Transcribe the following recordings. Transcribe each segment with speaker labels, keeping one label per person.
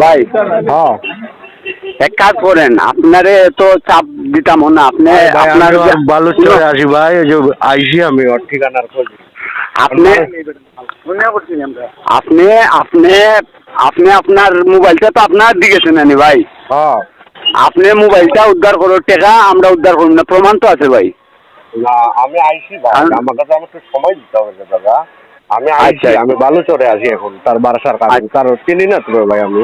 Speaker 1: ভাই
Speaker 2: হ্যাঁ
Speaker 1: এক কাজ করেন, আপনারে তো চাপ দিতাম না, আপনি আপনার
Speaker 2: বালুচরে আসি ভাই, ওই যে আইসি আমি ওর ঠিকানার খোঁজ।
Speaker 1: আপনি আপনি আপনি আপনি আপনার মোবাইলটা তো আপনার দিকেছেন নানি ভাই,
Speaker 2: হ্যাঁ
Speaker 1: আপনি মোবাইলটা উদ্ধার করো, টাকা আমরা উদ্ধার করুন না, প্রমাণ তো আছে ভাই।
Speaker 2: না আমি আইসি ভাই, আমার কাছে আমার তো সময় দিতে হবে দাদা। আমি আইসি,
Speaker 1: আচ্ছা
Speaker 2: আমি বালুচরে আছি এখন, তার বারাসার কাজ, তার চিনি না তো ভাই আমি।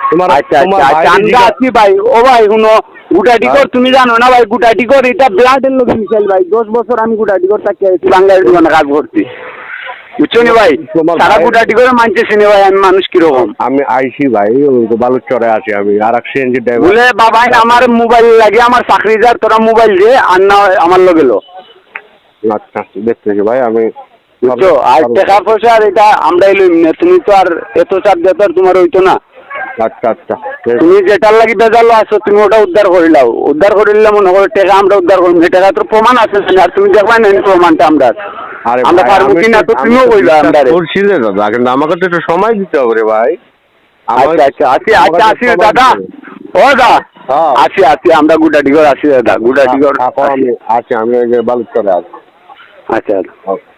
Speaker 2: তোমার
Speaker 1: আচ্ছা
Speaker 2: তোমার
Speaker 1: আচ্ছা
Speaker 2: ভাই
Speaker 1: আচ্ছা আমরা আছি ভাই। ও ভাই শুনো, গুটাটিকর তুমি জানো না ভাই, গুটাটিকর এটা ব্লাডের লোক মিশাইল ভাই। 10 বছর আমি গুটাটিকর থাকি আছি, বাঙালির দোকানে কাজ করছি, বুঝছো নি ভাই।
Speaker 2: তোমার
Speaker 1: তারা
Speaker 2: ভাই
Speaker 1: গুটাটিকরে মানতেছি নি ভাই, আমি মানুষ কিরকম।
Speaker 2: আমি আইসি ভাই, বালুচরে আছি আমি, আর এক সিএনজি ড্রাইভার।
Speaker 1: বলে বাবাই আমার মোবাইল লাগে, আমার চাকরি যার তোরা মোবাইল দিয়ে আর না আমার লোক এলো,
Speaker 2: আচ্ছা দেখতেছি ভাই আমি।
Speaker 1: বুঝছো। আর টাকা পয়সা আর এটা আমরা এলো এমনি, তুমি তো আর এত চাপ দিতে আর তোমার হইতো না।
Speaker 2: আচ্ছা আচ্ছা
Speaker 1: তুমি যেটার লাগি বেজালো আছো, তুমি ওটা উদ্ধার করিলাও, উদ্ধার করিলে মনে করো টাকা আমরা উদ্ধার করবো, সে টাকা তো প্রমাণ আছে না, আর তুমি দেখবা না প্রমাণটা আমরা
Speaker 2: আরে
Speaker 1: আমরা
Speaker 2: ভাই,
Speaker 1: পারবো কিনা, তো তুমিও কইবা আমরা।
Speaker 2: করছি রে দাদা, কিন্তু আমাকে তো একটু সময় দিতে হবে রে ভাই।
Speaker 1: আচ্ছা আচ্ছা আছি আচ্ছা আছি দাদা, ও দা আছি আছি, আমরা গুটাটিগর আছি দাদা, গুটাটিগর
Speaker 2: আমি আছি, আমি ওই যে বালুচরে আছি।
Speaker 1: আচ্ছা।
Speaker 2: ওকে।